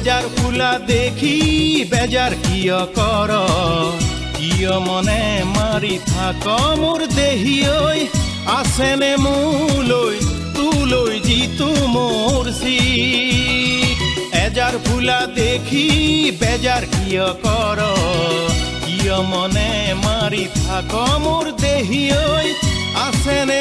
এজাৰ ফুলা দেখি বেজাৰ কিয় কৰ কিয় মনে মাৰি থাক মোৰ দেহি ঐ আছেনে মোলৈ তোলৈ যিটো মোৰ চিত এজাৰ ফুলা দেখি বেজাৰ কিয় কৰ কিয় মনে মাৰি থাক মোৰ দেহি ঐ আছেনে